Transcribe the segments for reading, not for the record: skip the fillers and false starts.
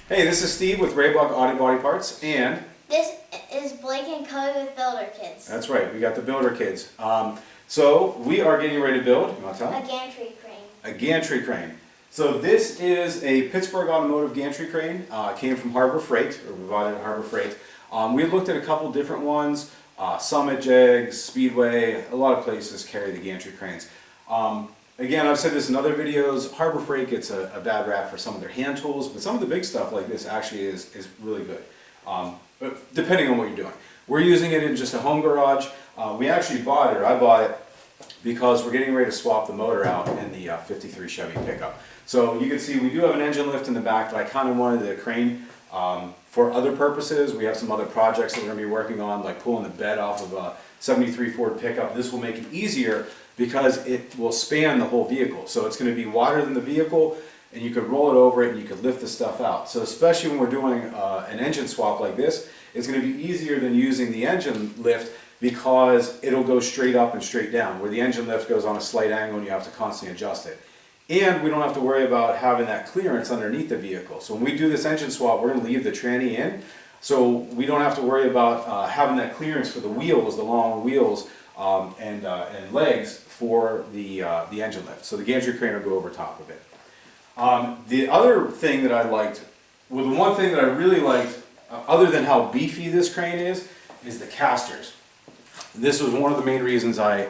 Hey, this is Steve with Raybuck Auto Body Parts, and This is Blake and Cody with Builder Kids. that's right, we got the Builder Kids. So we are getting ready to build, you want to tell A them? gantry crane. A gantry crane. So this is a Pittsburgh Automotive gantry crane. Came from Harbor Freight, or we bought it at Harbor Freight. We looked at a couple different ones, Summit Jegs, Speedway, a lot of places carry the gantry cranes. Again, I've said this in other videos, Harbor Freight gets a bad rap for some of their hand tools, but some of the big stuff like this actually is really good, but depending on what you're doing. We're using it in just a home garage. We actually bought it, or I bought it, because we're getting ready to swap the motor out in the 53 Chevy pickup. So you can see we do have an engine lift in the back, but I kind of wanted the crane for other purposes. We have some other projects that we're going to be working on, like pulling the bed off of a 73 Ford pickup. This will make it easier because it will span the whole vehicle. So it's going to be wider than the vehicle, and you could roll it over it and you could lift the stuff out. So especially when we're doing an engine swap like this, it's going to be easier than using the engine lift because it'll go straight up and straight down, where the engine lift goes on a slight angle and you have to constantly adjust it. And we don't have to worry about having that clearance underneath the vehicle. So when we do this engine swap, we're going to leave the tranny in, so we don't have to worry about having that clearance for the wheels, the long wheels, and legs for the engine lift. So the gantry crane will go over top of it. The other thing that I liked, well, the one thing that I really liked, other than how beefy this crane is the casters. This was one of the main reasons I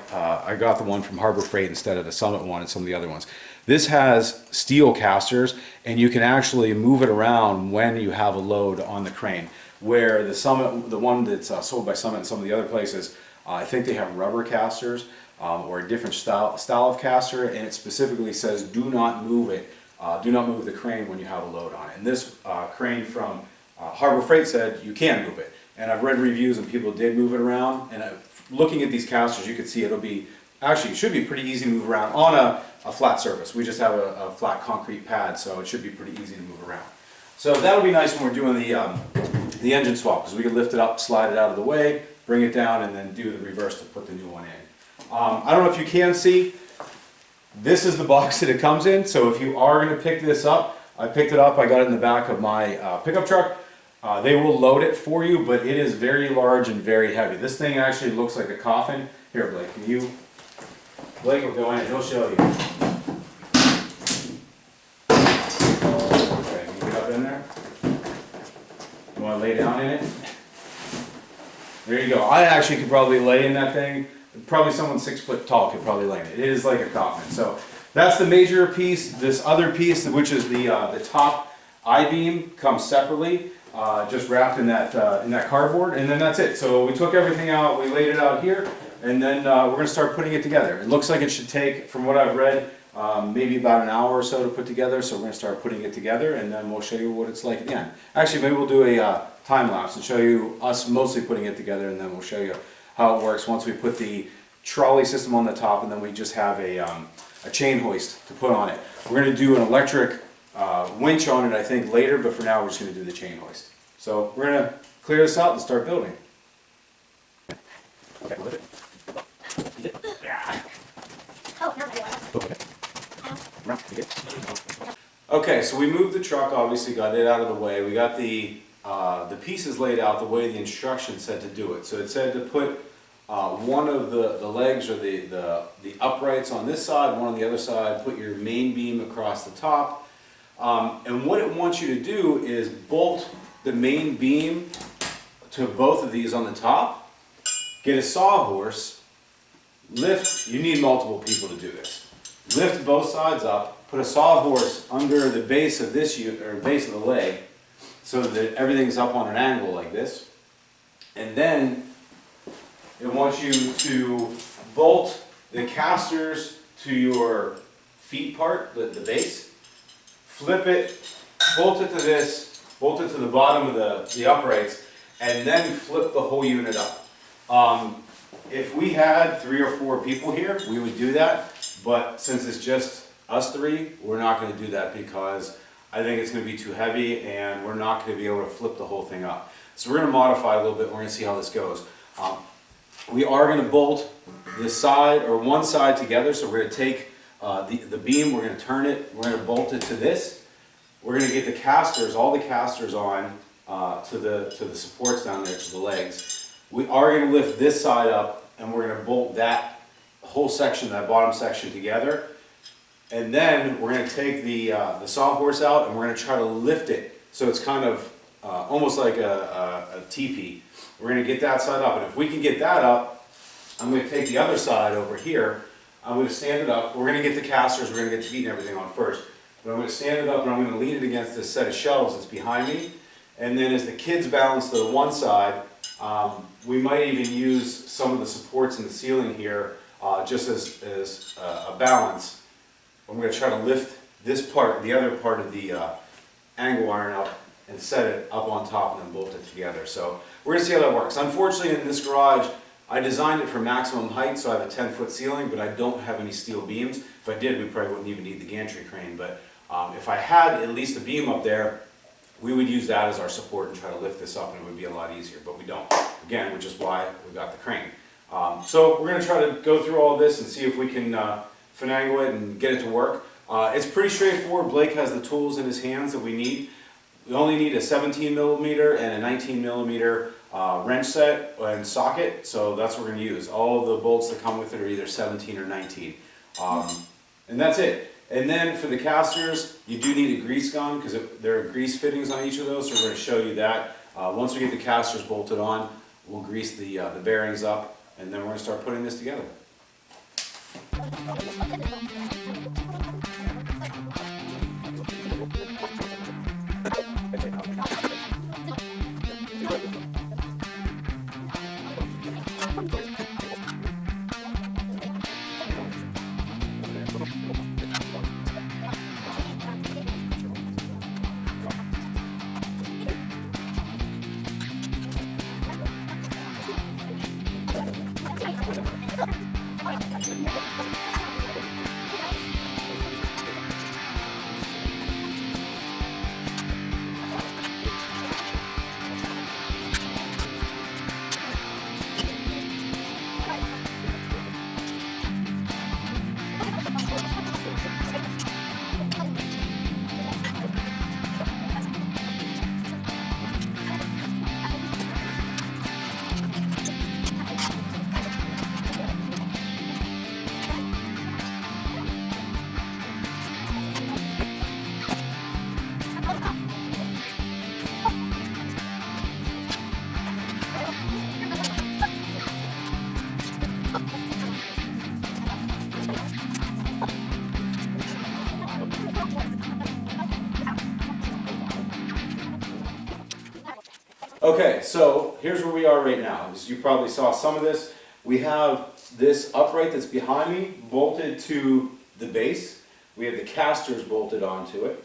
got the one from Harbor Freight instead of the Summit one and some of the other ones. This has steel casters, and you can actually move it around when you have a load on the crane. Where the Summit, the one that's sold by Summit and some of the other places, I think they have rubber casters or a different style of caster, and it specifically says do not move it, do not move the crane when you have a load on it. And this crane from Harbor Freight said you can move it. And I've read reviews and people did move it around, and looking at these casters, you can see it'll be, actually it should be pretty easy to move around on a flat surface. We just have a flat concrete pad, so it should be pretty easy to move around. So that'll be nice when we're doing the engine swap, because we can lift it up, slide it out of the way, bring it down, and then do the reverse to put the new one in. I don't know if you can see, this is the box that it comes in, so if you are going to pick this up, I picked it up, I got it in the back of my pickup truck. They will load it for you, but it is very large and very heavy. This thing actually looks like a coffin. Here, Blake, Blake will go in and he'll show you. Okay, can you get up in there? You want to lay down in it? There you go. I actually could probably lay in that thing. Probably someone 6 foot tall could probably lay in it. It is like a coffin. So that's the major piece. This other piece, which is the top I-beam, comes separately. Just wrapped in that cardboard, and then that's it. So we took everything out, we laid it out here, and then we're going to start putting it together. It looks like it should take, from what I've read, maybe about an hour or so to put together. So we're going to start putting it together, and then we'll show you what it's like at the end. Actually, maybe we'll do a time lapse and show you us mostly putting it together, and then we'll show you how it works once we put the trolley system on the top, and then we just have a chain hoist to put on it. We're going to do an electric winch on it, I think, later, but for now we're just going to do the chain hoist. So we're going to clear this out and start building. Okay, so we moved the truck, obviously got it out of the way. We got the pieces laid out the way the instructions said to do it. So it said to put one of the legs, or the uprights on this side, one on the other side, put your main beam across the top. And what it wants you to do is bolt the main beam to both of these on the top, get a sawhorse, lift, you need multiple people to do this, lift both sides up, put a sawhorse under the base of this unit, or base of the leg, so that everything's up on an angle like this, and then it wants you to bolt the casters to your feet part, the base, flip it, bolt it to this, bolt it to the bottom of the uprights, and then flip the whole unit up. If we had 3 or 4 people here, we would do that, but since it's just us 3, we're not going to do that because I think it's going to be too heavy and we're not going to be able to flip the whole thing up. So we're going to modify a little bit, we're going to see how this goes. We are going to bolt this side, or one side, together, so we're going to take the beam, we're going to turn it, we're going to bolt it to this. we're gonna get the casters, all the casters on to the supports down there, to the legs. We are gonna lift this side up, and we're gonna bolt that whole section, that bottom section together. And then we're gonna take the sawhorse out, and we're gonna try to lift it so it's kind of almost like a teepee. We're gonna get that side up, and if we can get that up, I'm gonna take the other side over here. I'm gonna stand it up. We're gonna get the casters, we're gonna get the feet and everything on first. But I'm gonna stand it up, and I'm gonna lean it against this set of shelves that's behind me. And then as the kids balance to the one side, we might even use some of the supports in the ceiling here just as a balance. I'm going to try to lift this part, the other part of the angle iron up, and set it up on top and then bolt it together. So we're going to see how that works. Unfortunately, in this garage, I designed it for maximum height, so I have a 10-foot ceiling, but I don't have any steel beams. If I did, we probably wouldn't even need the gantry crane. But if I had at least a beam up there, we would use that as our support and try to lift this up, and it would be a lot easier, but we don't. Again, which is why we got the crane. So we're going to try to go through all this and see if we can finagle it and get it to work. It's pretty straightforward. Blake has the tools in his hands that we need. We only need a 17 millimeter and a 19 millimeter wrench set and socket, so that's what we're going to use. All of the bolts that come with it are either 17 or 19. And that's it. And then for the casters, you do need a grease gun because there are grease fittings on each of those, so we're going to show you that. Once we get the casters bolted on, we'll grease the bearings up, and then we're going to start putting this together. Okay, so here's where we are right now. As you probably saw some of this, we have this upright that's behind me bolted to the base. We have the casters bolted onto it.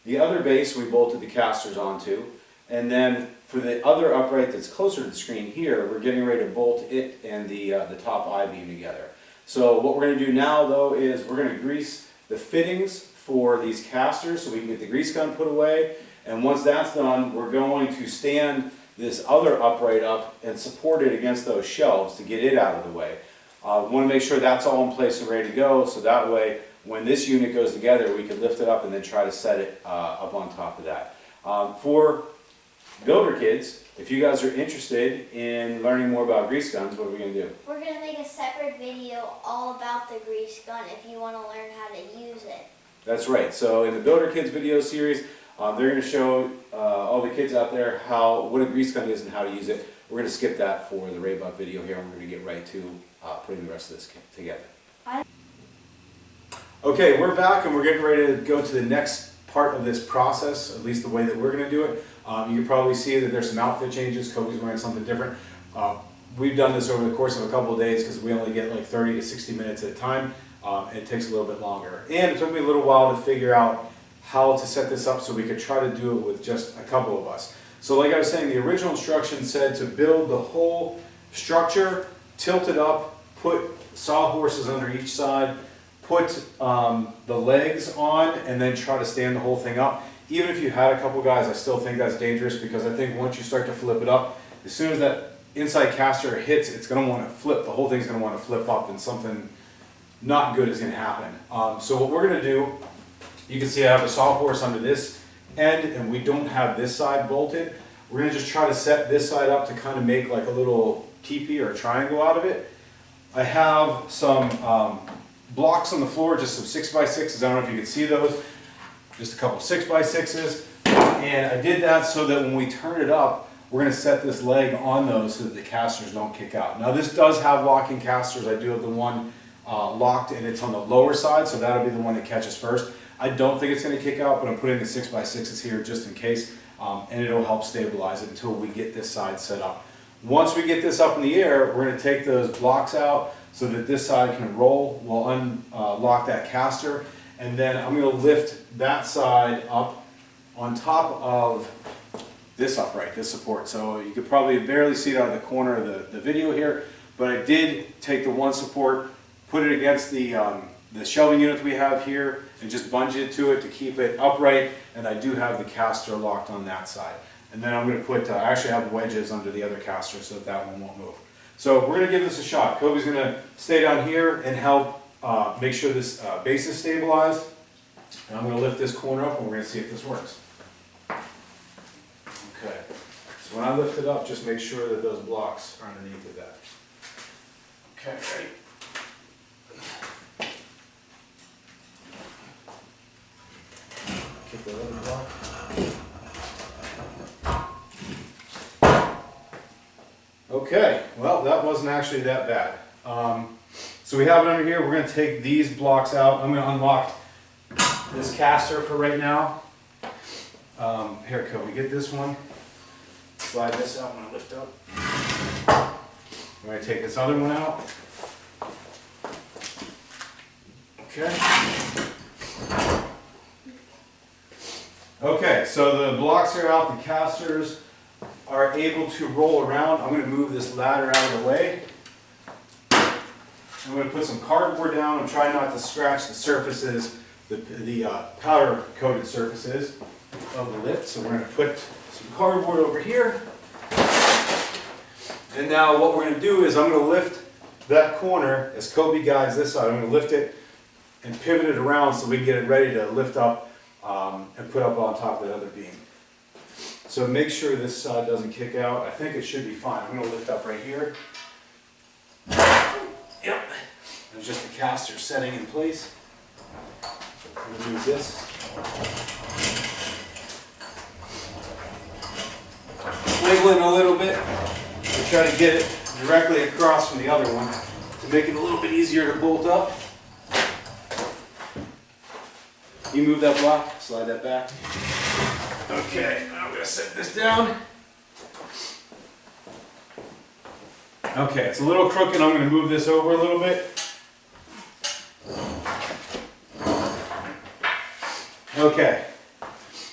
The other base we bolted the casters onto. And then for the other upright that's closer to the screen here, we're getting ready to bolt it and the top I-beam together. So what we're going to do now though is we're going to grease the fittings for these casters so we can get the grease gun put away. And once that's done, we're going to stand this other upright up and support it against those shelves to get it out of the way. We want to make sure that's all in place and ready to go, so that way when this unit goes together, we can lift it up and then try to set it up on top of that. For builder kids, if you guys are interested in learning more about grease guns, what are we going to do? We're going to make a separate video all about the grease gun if you want to learn how to use it. That's right. So in the Builder Kids video series, they're going to show all the kids out there what a grease gun is and how to use it. We're going to skip that for the Raybuck video here, and we're going to get right to putting the rest of this together. Okay, we're back and we're getting ready to go to the next part of this process, at least the way that we're going to do it. You can probably see that there's some outfit changes. Kobe's wearing something different. We've done this over the course of a couple of days because we only get like 30 to 60 minutes at a time. It takes a little bit longer. And it took me a little while to figure out how to set this up so we could try to do it with just a couple of us. So like I was saying, the original instructions said to build the whole structure, tilt it up, put sawhorses under each side, put the legs on, and then try to stand the whole thing up. Even if you had a couple guys, I still think that's dangerous because I think once you start to flip it up, as soon as that inside caster hits, it's going to want to flip. The whole thing's going to want to flip up and something not good is going to happen. So what we're going to do, you can see I have a sawhorse under this end and we don't have this side bolted, we're gonna just try to set this side up to kind of make like a little teepee or a triangle out of it. I have some blocks on the floor, just some 6x6s. I don't know if you can see those. Just a couple 6x6s. And I did that so that when we turn it up, we're going to set this leg on those so that the casters don't kick out. Now this does have locking casters. I do have the one locked and it's on the lower side, so that'll be the one that catches first. I don't think it's going to kick out, but I'm putting the 6x6s here just in case, and it'll help stabilize it until we get this side set up. Once we get this up in the air, we're going to take those blocks out so that this side can roll. We'll unlock that caster, and then I'm going to lift that side up on top of this upright, this support. So you could probably barely see it out of the corner of the video here, but I did take the one support, put it against the shelving unit that we have here, and just bunge it to it to keep it upright, and I do have the caster locked on that side. And then I'm going to put, I actually have wedges under the other caster so that one won't move. So we're going to give this a shot. Kobe's going to stay down here and help make sure this base is stabilized. And I'm going to lift this corner up and we're going to see if this works. Okay. So when I lift it up, just make sure that those blocks are underneath of that. Okay, ready? Kick the other block. Okay, well that wasn't actually that bad. So we have it under here. We're going to take these blocks out. I'm going to unlock this caster for right now. Here, Kobe, get this one. Slide this out when I lift up. I'm going to take this other one out. Okay. Okay, so the blocks are out, the casters are able to roll around. I'm going to move this ladder out of the way. I'm going to put some cardboard down. I'm trying not to scratch the surfaces, the powder coated surfaces of the lift. So we're going to put some cardboard over here. And now what we're going to do is I'm going to lift that corner as Kobe guides this side. I'm going to lift it and pivot it around so we can get it ready to lift up and put up on top of that other beam. So make sure this side doesn't kick out. I think it should be fine. I'm going to lift up right here. Yep. There's just the caster setting in place. I'm going to use this. Wiggling a little bit to try to get it directly across from the other one to make it a little bit easier to bolt up. You move that block, slide that back. Okay, now I'm going to set this down. Okay, it's a little crooked. I'm going to move this over a little bit. Okay,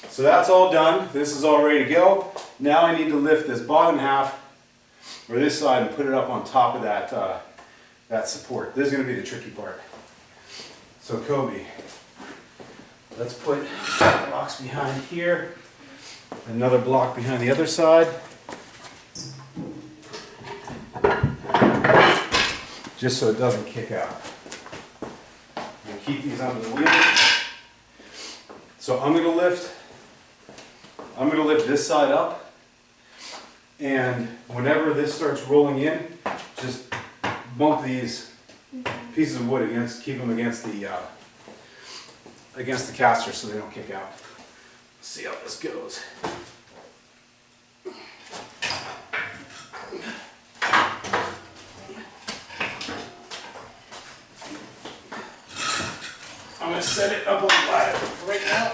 so that's all done. This is all ready to go. Now I need to lift this bottom half, or this side, and put it up on top of that, that support. This is going to be the tricky part. So Kobe, let's put blocks behind here, another block behind the other side. Just so it doesn't kick out. I'm going to keep these under the wheels. So I'm going to lift this side up, and whenever this starts rolling in, just bump these pieces of wood against, keep them against the caster so they don't kick out. Let's see how this goes. I'm going to set it up on the ladder right now,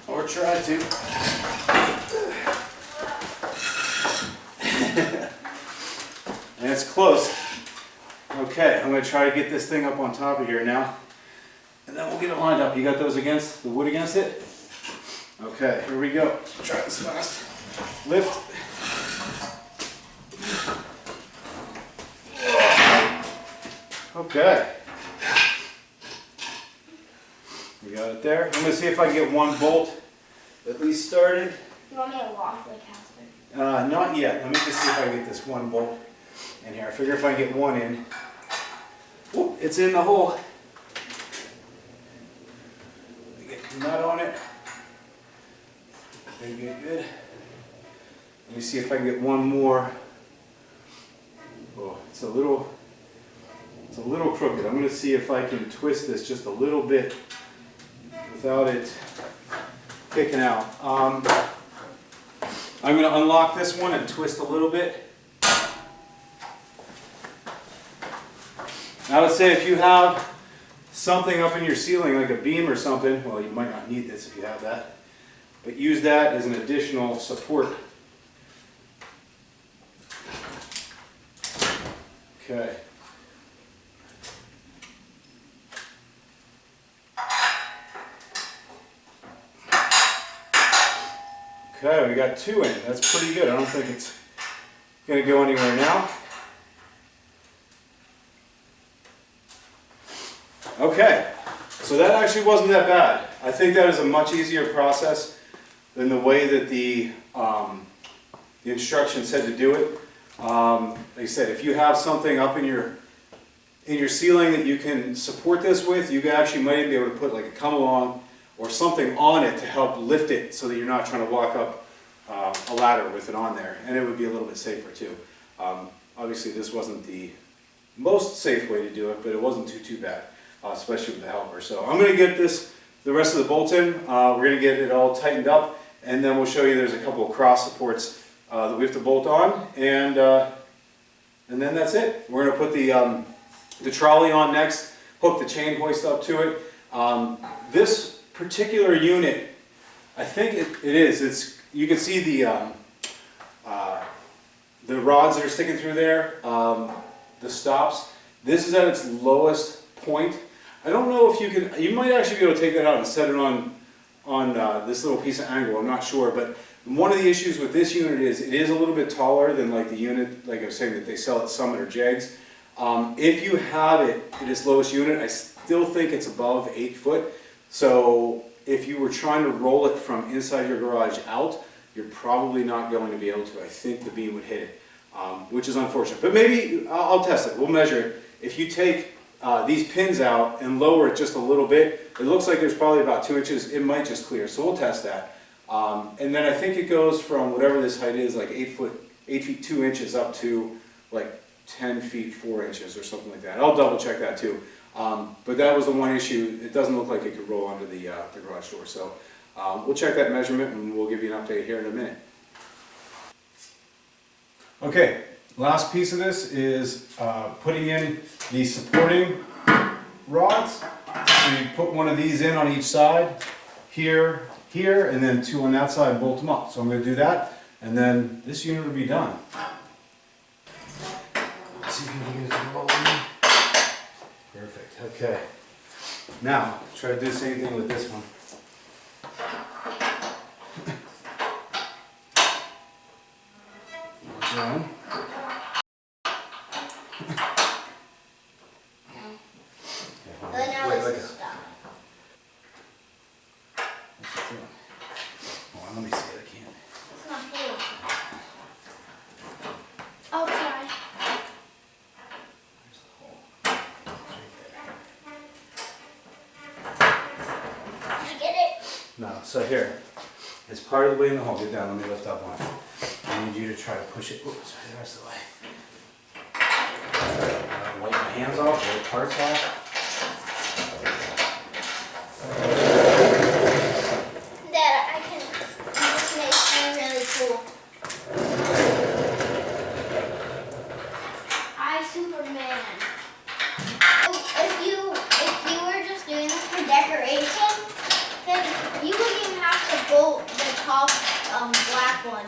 or try to. And it's close. Okay, I'm going to try to get this thing up on top of here now, and then we'll get it lined up. You got those against the wood against it? Okay, here we go. Try this fast. Lift. Okay. We got it there. I'm going to see if I can get one bolt at least started. You want me to lock the caster? Not yet. Let me just see if I can get this one bolt in here. I figure if I get one in. Whoop, it's in the hole. Let me get the nut on it. Let me see if I can get one more. Oh, it's a little crooked. I'm going to see if I can twist this just a little bit without it kicking out. I'm going to unlock this one and twist a little bit. I would say if you have something up in your ceiling like a beam or something, well, you might not need this if you have that, but use that as an additional support. Okay. Okay, we got 2 in. That's pretty good. I don't think it's going to go anywhere now. Okay, so that actually wasn't that bad. I think that is a much easier process than the way that the instructions said to do it. Like I said, if you have something up in your ceiling that you can support this with, you actually might be able to put like a come along or something on it to help lift it so that you're not trying to walk up a ladder with it on there, and it would be a little bit safer too. Obviously this wasn't the most safe way to do it, but it wasn't too bad, especially with the helper. So I'm going to get the rest of the bolts in. We're going to get it all tightened up, and then we'll show you there's a couple of cross supports that we have to bolt on, and then that's it. We're going to put the trolley on next, hook the chain hoist up to it. This particular unit, I think it is. You can see the rods that are sticking through there, the stops. This is at its lowest point. I don't know if you can. You might actually be able to take that out and set it on this little piece of angle. I'm not sure, but one of the issues with this unit is it is a little bit taller than like the unit, like I was saying, that they sell at Summit or Jegs. If you have it at its lowest unit, I still think it's above 8 foot. So if you were trying to roll it from inside your garage out, you're probably not going to be able to. I think the beam would hit it, which is unfortunate. But maybe I'll test it. We'll measure it. If you take these pins out and lower it just a little bit, it looks like there's probably about 2 inches. It might just clear. So we'll test that. And then I think it goes from whatever this height is, like 8 feet 2 inches, up to like 10 feet 4 inches or something like that. I'll double check that too. But that was the one issue. It doesn't look like it could roll onto the garage door. So we'll check that measurement and we'll give you an update here in a minute. Okay, last piece of this is putting in the supporting rods. So you put one of these in on each side, here, and then 2 on that side, and bolt them up. So I'm going to do that, and then this unit will be done. Let's see if we can get it rolling. Perfect, okay. Now, try to do the same thing with this one. Down. But now Wait, it's like stop. What's it doing? Hold on, let me see it. I can't. It's not blue. I'll try. There's the hole. Right Did you get it? there. No, so here. It's part of the way in the hole. Get down, let me lift up on it. I need you to try to push it. Oops, sorry, the rest of the way. Wipe my hands off, wipe parts off. Dad, I can just make something really cool. I Superman. If you were just doing this for decoration, then you wouldn't even have to bolt the top black one,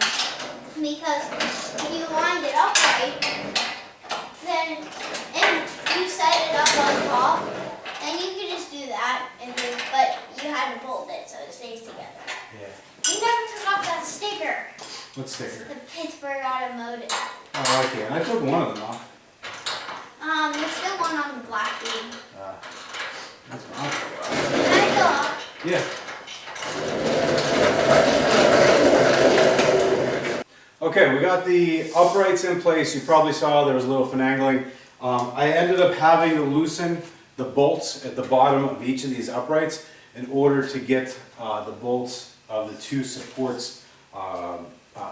because if you lined it up right, then and you set it up on top, then you could just do that, but you had to bolt it so it stays together. Yeah. You never took off that sticker. What sticker? The Pittsburgh Automotive. Oh, okay. I took one of them off. There's still one on the black beam. That's fine. Can I go up? Yeah. Okay, we got the uprights in place. You probably saw there was a little finagling. I ended up having to loosen the bolts at the bottom of each of these uprights in order to get the bolts of the 2 supports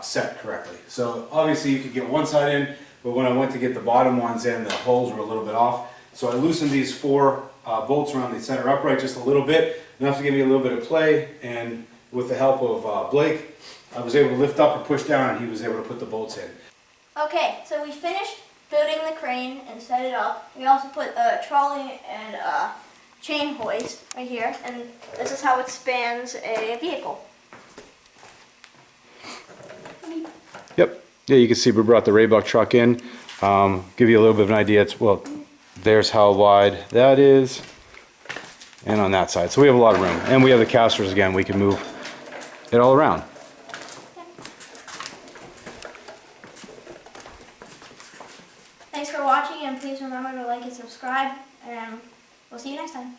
set correctly. So obviously you could get one side in, but when I went to get the bottom ones in, the holes were a little bit off. So I loosened these 4 bolts around the center upright just a little bit, enough to give me a little bit of play, and with the help of Blake, I was able to lift up or push down, and he was able to put the bolts in. Okay, so we finished building the crane and set it up. We also put a trolley and a chain hoist right here, and this is how it spans a vehicle. Yep. Yeah, you can see we brought the Raybuck truck in. Give you a little bit of an idea. There's how wide that is, and on that side. So we have a lot of room, and we have the casters again. We can move it all around. Thanks for watching, and please remember to like and subscribe, and we'll see you next time.